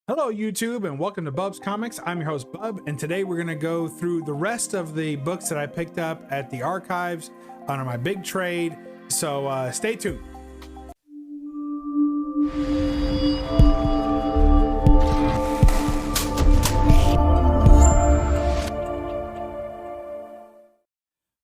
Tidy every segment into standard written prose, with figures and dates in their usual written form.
Hello YouTube and welcome to Bub's Comics. I'm your host Bub, and today we're going to go through the rest of the books that I picked up at the archives on my big trade. So stay tuned.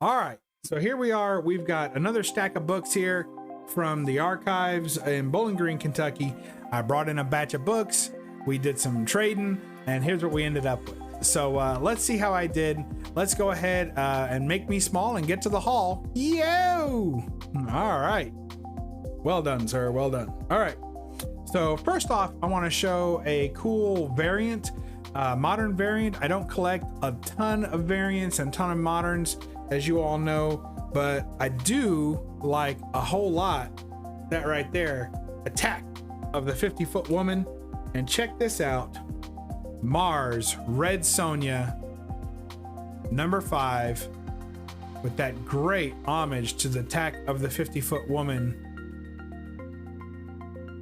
All right, so here we are. We've got another stack of books here from the archives in Bowling Green, Kentucky. I brought in a batch of books. We did some trading, and here's what we ended up with. So let's see how I did. Let's go ahead and make me small and get to the haul. Yo! All right. Well done, sir. Well done. All right. So first off, I want to show a cool variant, modern variant. I don't collect a ton of variants and a ton of moderns, as you all know, but I do like a whole lot. That right there, Attack of the 50-Foot Woman. And check this out, Mars Red Sonja #5, with that great homage to the Attack of the 50-Foot Woman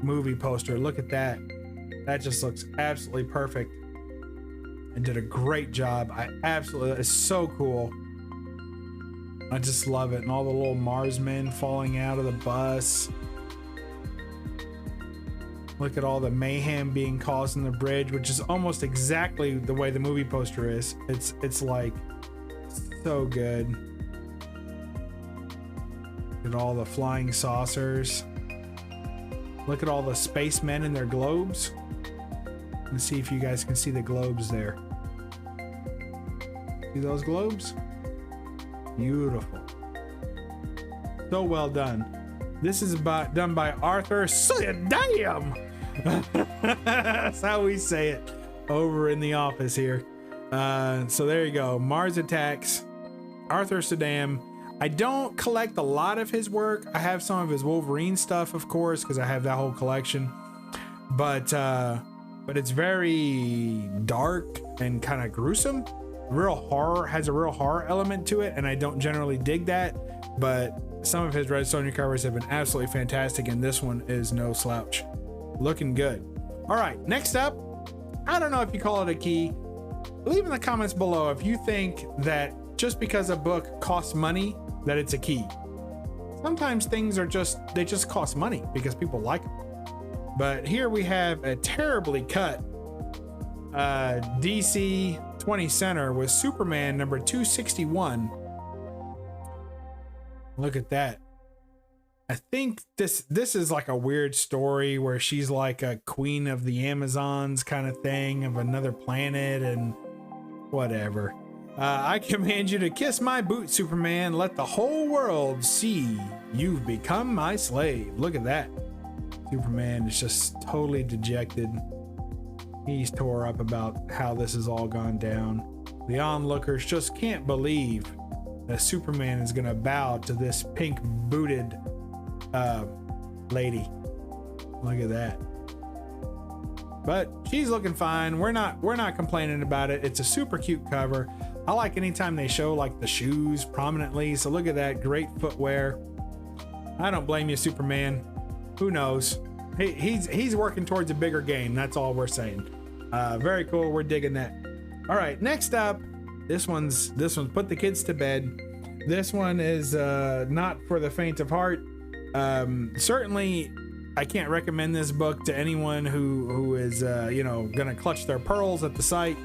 movie poster. Look at that. That just looks absolutely perfect and did a great job. It's so cool. I just love it. And all the little Mars men falling out of the bus. Look at all the mayhem being caused in the bridge, which is almost exactly the way the movie poster is. It's like so good. Look at all the flying saucers. Look at all the spacemen in their globes. Let's see if you guys can see the globes there. See those globes? Beautiful. So well done. This is done by Arthur Damn. That's how we say it over in the office here. So there you go. Mars Attacks, Arthur Saddam. I don't collect a lot of his work. I have some of his Wolverine stuff, of course, because I have that whole collection. But it's very dark and kind of gruesome. Real horror, has a real horror element to it, and I don't generally dig that. But some of his Red Sonja covers have been absolutely fantastic, and this one is no slouch. Looking good. All right, next up, I don't know if you call it a key. Leave in the comments below if you think that just because a book costs money, that it's a key. Sometimes things are just cost money because people like them. But here we have a terribly cut DC 20 center with Superman number 261. Look at that. I think this is like a weird story where she's like a queen of the Amazons kind of thing, of another planet and whatever. I command you to kiss my boot, Superman. Let the whole world see you've become my slave. Look at that. Superman is just totally dejected. He's tore up about how this has all gone down. The onlookers just can't believe that Superman is gonna bow to this pink booted lady. Look at that. But she's looking fine. We're not complaining about it. It's a super cute cover. I like anytime they show like the shoes prominently. So look at that, great footwear. I don't blame you, Superman. Who knows? He's working towards a bigger game. That's all we're saying. Very cool. We're digging that. All right, next up, this one's put the kids to bed. This one is not for the faint of heart. Certainly I can't recommend this book to anyone who is gonna clutch their pearls at the sight.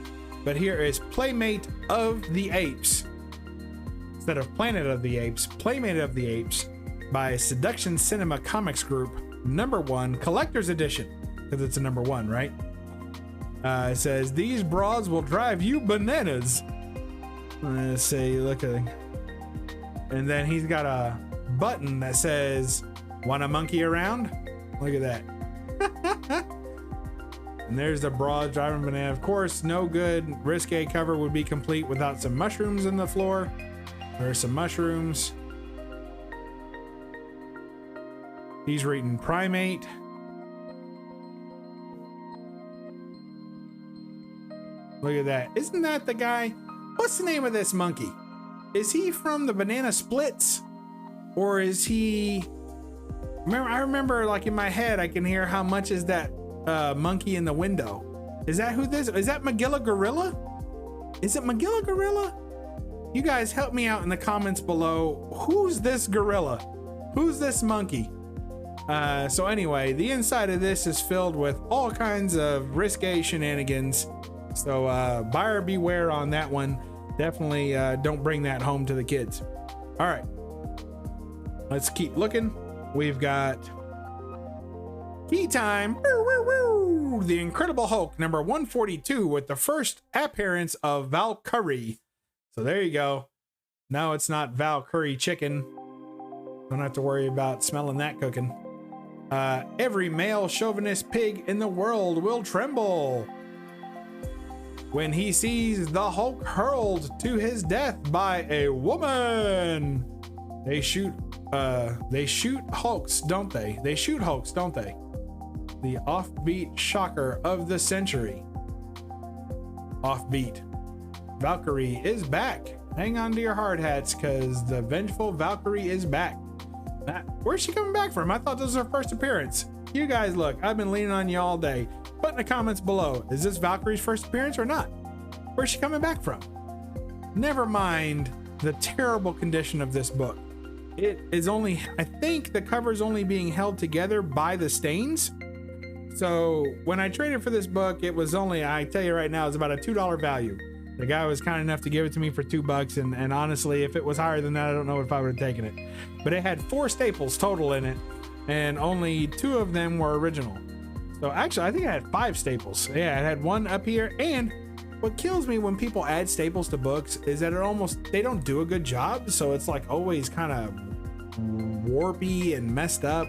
But here is Playmate of the Apes, instead of Planet of the Apes, Playmate of the Apes, by Seduction Cinema Comics Group, #1 collector's edition, because it's a #1, right? It says, these broads will drive you bananas. Let's see, look at it. And then he's got a button that says, wanna monkey around? Look at that. And there's the broad driving banana. Of course, no good risque cover would be complete without some mushrooms in the floor. There's some mushrooms. He's reading Playmate. Look at that. Isn't that the guy? What's the name of this monkey? Is he from the Banana Splits? Or is he... I remember like in my head, I can hear how much is that monkey in the window. Is that who this is? That Magilla Gorilla? Is it Magilla Gorilla? You guys help me out in the comments below. Who's this gorilla? Who's this monkey? So anyway, the inside of this is filled with all kinds of risque shenanigans. So buyer beware on that one. Definitely don't bring that home to the kids. All right, let's keep looking. We've got Key Time. The Incredible Hulk number 142 with the first appearance of Valkyrie. So there you go. Now it's not Valkyrie chicken. Don't have to worry about smelling that cooking. Every male chauvinist pig in the world will tremble when he sees the Hulk hurled to his death by a woman. They shoot Hulks, don't they? They shoot Hulks, don't they? The offbeat shocker of the century. Offbeat. Valkyrie is back. Hang on to your hard hats, because the vengeful Valkyrie is back. Where's she coming back from? I thought this was her first appearance. You guys, look, I've been leaning on you all day. Put in the comments below, is this Valkyrie's first appearance or not? Where's she coming back from? Never mind the terrible condition of this book. It is only, I think the cover is only being held together by the stains. So when I traded for this book, it was only, I tell you right now, it's about a $2 value. The guy was kind enough to give it to me for $2, and honestly, if it was higher than that, I don't know if I would have taken it. But it had 4 staples total in it, and only 2 of them were original. So actually, I think I had 5 staples. Yeah, it had 1 up here, and what kills me when people add staples to books is that they don't do a good job, so it's like always kind of warpy and messed up.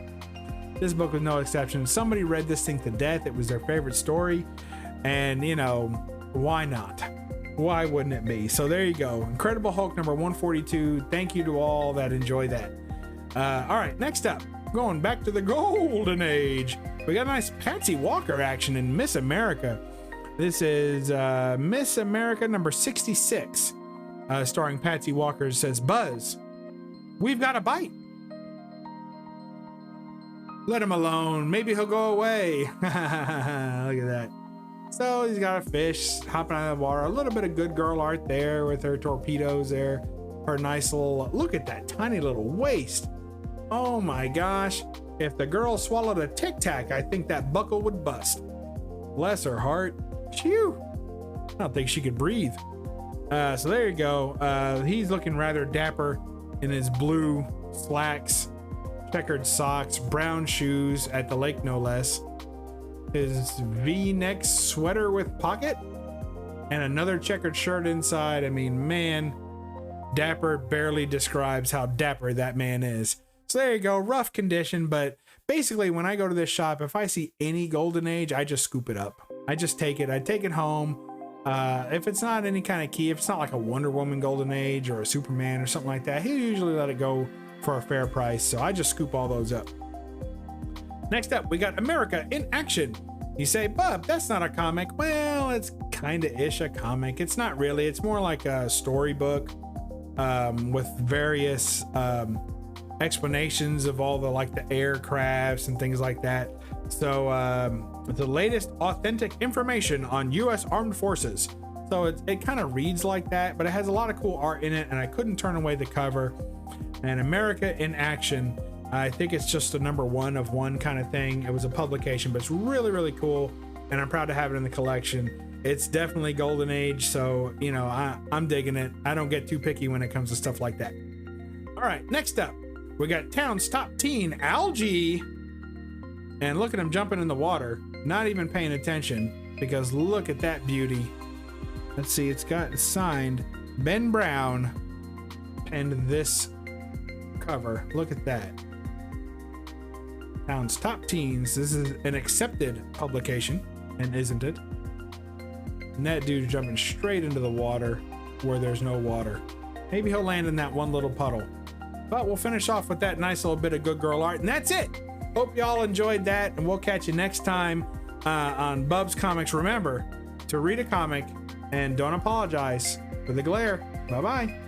This book was no exception. Somebody read this thing to death. It was their favorite story, and you know, why not? Why wouldn't it be? So there you go. Incredible Hulk number 142. Thank you to all that enjoy that. All right, next up, going back to the golden age. We got a nice Patsy Walker action in Miss America. This is Miss America number 66, starring Patsy Walker. It says, Buzz, we've got a bite. Let him alone. Maybe he'll go away. Look at that. So he's got a fish hopping out of the water. A little bit of good girl art there with her torpedoes there. Her nice little, look at that tiny little waist. Oh my gosh. If the girl swallowed a Tic Tac, I think that buckle would bust. Bless her heart. Phew. I don't think she could breathe. So there you go. He's looking rather dapper in his blue slacks, checkered socks, brown shoes at the lake, no less. His V-neck sweater with pocket and another checkered shirt inside. I mean, man, dapper barely describes how dapper that man is. So there you go. Rough condition, but basically when I go to this shop, if I see any golden age, I just scoop it up. I just take it. I take it home. If it's not any kind of key, if it's not like a Wonder Woman golden age or a Superman or something like that, he'll usually let it go for a fair price. So I just scoop all those up. Next up, we got America in Action. You say, Bub, that's not a comic. Well, it's kind of ish a comic. It's not really. It's more like a storybook with various explanations of all the like the aircrafts and things like that. So the latest authentic information on U.S. Armed Forces. So it kind of reads like that, but it has a lot of cool art in it, and I couldn't turn away the cover. And America in Action, I think it's just a number 1 of 1 kind of thing. It was a publication, but it's really, really cool, and I'm proud to have it in the collection. It's definitely golden age, so you know, I'm digging it. I don't get too picky when it comes to stuff like that. All right, next up, we got Town's Top Teen, Algie. And look at him jumping in the water, not even paying attention, because look at that beauty. Let's see, it's got signed Ben Brown and this cover. Look at that. Town's Top Teens. This is an accepted publication, and isn't it? And that dude's jumping straight into the water where there's no water. Maybe he'll land in that one little puddle. But we'll finish off with that nice little bit of good girl art, and that's it. Hope y'all enjoyed that, and we'll catch you next time on Bub's Comics. Remember to read a comic and don't apologize for the glare. Bye-bye.